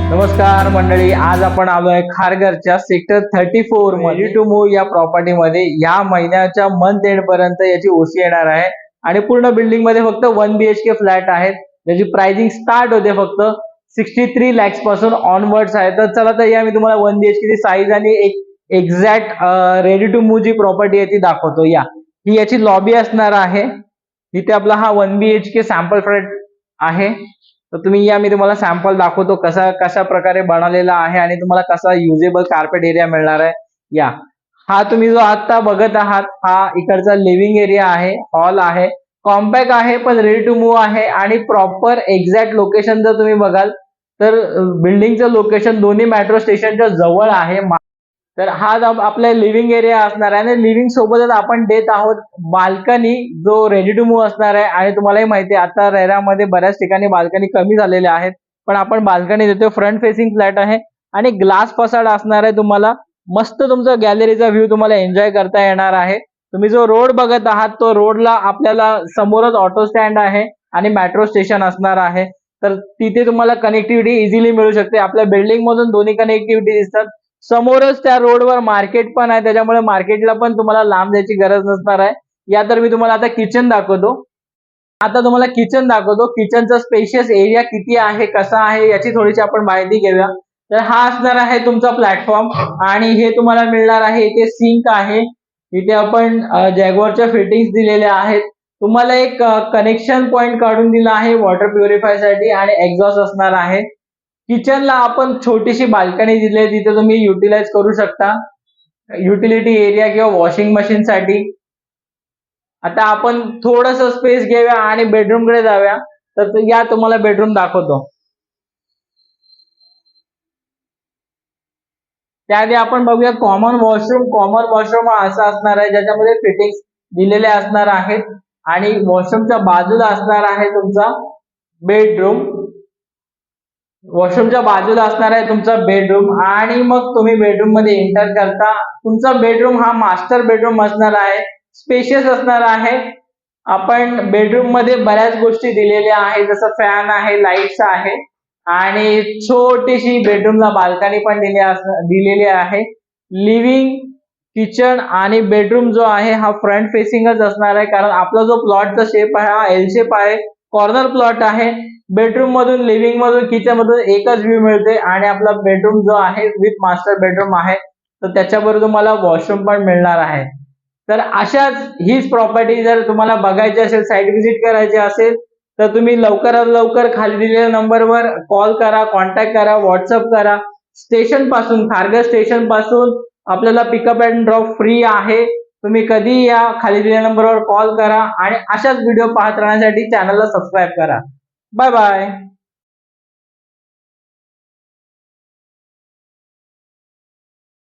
नमस्कार मंडळी, आज आपण आलोय खारघरच्या सेक्टर 34 मध्ये टू मूव्ह या प्रॉपर्टी मध्ये. या महिन्याच्या मंथ एंड पर्यंत याची ओसी येणार आहे आणि पूर्ण बिल्डिंग मध्ये फक्त 1 BHK फ्लॅट आहेत. त्याची प्राइसिंग स्टार्ट होते फक्त 63 lakhs पासून ऑनवर्ड्स आहे. तर चला तर या मी तुम्हाला 1 BHK ची साईज आणि एक एक्झॅक्ट रेडी टू मूव्ह जी प्रॉपर्टी आहे ती दाखवतो. या ही याची लॉबी असणार आहे. इथे आपला हा 1 BHK सॅम्पल फ्लॅट आहे. तर तुम्ही या मी तुम्हाला सॅम्पल दाखवतो कशा प्रकारे बनवलेला आहे आणि तुम्हाला कसा युजेबल कार्पेट एरिया मिळणार आहे. या हा तुम्ही जो आता बघत आहात हा इकडचा लिव्हिंग एरिया आहे, हॉल आहे, कॉम्पॅक्ट आहे पण रेडी टू मूव्ह आहे आणि प्रॉपर एक्झॅक्ट लोकेशन जर तुम्ही बघाल तर बिल्डिंगचं लोकेशन दोन्ही मेट्रो स्टेशनच्या जवळ आहे. तर हा आपला लिव्हिंग एरिया असणार आहे आणि लिव्हिंग सोबतच आपण देत आहोत बाल्कनी जो रेडी टू मूव्ह असणार आहे. आणि तुम्हालाही माहिती आहे आता रेरामध्ये बऱ्याच ठिकाणी बाल्कनी कमी झालेल्या आहेत, पण आपण बाल्कनी देतो. फ्रंट फेसिंग फ्लॅट आहे आणि ग्लास फसाड असणार आहे. तुम्हाला मस्त तुमचा गॅलरीचा व्ह्यू तुम्हाला एन्जॉय करता येणार आहे. तुम्ही जो रोड बघत आहात तो रोडला आपल्याला समोरच ऑटो स्टँड आहे आणि मेट्रो स्टेशन असणार आहे. तर तिथे तुम्हाला कनेक्टिव्हिटी इझिली मिळू शकते. आपल्या बिल्डिंग मधून दोन्ही कनेक्टिव्हिटी दिसतात. समोरच त्या रोडवर मार्केट पण आहे, त्याच्यामुळे मार्केटला पण तुम्हाला लांब जायची गरज नसणार आहे. या तर मी तुम्हाला आता किचन दाखवतो. किचनचा स्पेशियस एरिया किती आहे, कसा आहे याची थोडीशी आपण माहिती घेऊया. तर हा असणार आहे तुमचा प्लॅटफॉर्म आणि हे तुम्हाला मिळणार आहे. इथे सिंक आहे, इथे आपण जॅग्वारच्या फिटिंग्स दिलेल्या आहेत. तुम्हाला एक कनेक्शन पॉइंट काढून दिला आहे वॉटर प्युरिफाय साठी आणि एक्झॉस्ट असणार आहे. किचनला आपण छोटीशी बाल्कनी दिली आहे, तिथे तुम्ही युटिलाइज करू शकता युटिलिटी एरिया किंवा वॉशिंग मशीन साठी. आता आपण थोडस स्पेस घेऊया आणि बेडरूम कडे जाऊया. तर या तुम्हाला बेडरूम दाखवतो. त्याआधी आपण बघूया कॉमन वॉशरूम असा असणार आहे ज्याच्यामध्ये फिटिंग्स दिलेले असणार आहेत आणि वॉशरूमच्या बाजूला असणार आहे तुमचा बेडरूम. वॉशरूमच्या बाजूला असणार आहे तुमचा बेडरूम आणि मग तुम्ही बेडरूम मध्ये एंटर करता. तुमचा बेडरूम हा मास्टर बेडरूम असणार आहे, स्पेशियस असणार आहे. आपण बेडरूम मध्ये बऱ्याच गोष्टी दिलेल्या आहेत, जसं फॅन आहे, लाईट्स आहे आणि छोटीशी बेडरूमला बाल्कनी पण दिलेली आहे. लिव्हिंग, किचन आणि बेडरूम जो आहे हा फ्रंट फेसिंगच असणार आहे, कारण आपला जो प्लॉटचा शेप आहे हा एल शेप आहे, कॉर्नर प्लॉट आहे. बेडरूम मधून, लिव्हिंग मधून, किचन मधून एकच व्ह्यू मिळते आणि आपला बेडरूम जो आहे विथ मास्टर बेडरूम आहे, तर त्याच्याबरोबर तुम्हाला वॉशरूम पण मिळणार आहे. तर अशाच हीच प्रॉपर्टी जर तुम्हाला बघायची असेल, साइट व्हिजिट करायची असेल, तर तुम्ही लवकरात लवकर खाली दिलेल्या नंबरवर कॉल करा, कॉन्टॅक्ट करा, व्हॉट्सअप करा. स्टेशन पासून, खारघर स्टेशन पासून आपल्याला पिकअप अँड ड्रॉप फ्री आहे. तुम्ही कधी या, खाली दिलेल्या नंबरवर कॉल करा आणि अशाच व्हिडिओ पाहत राहण्यासाठी चॅनलला सबस्क्राईब करा. Bye bye.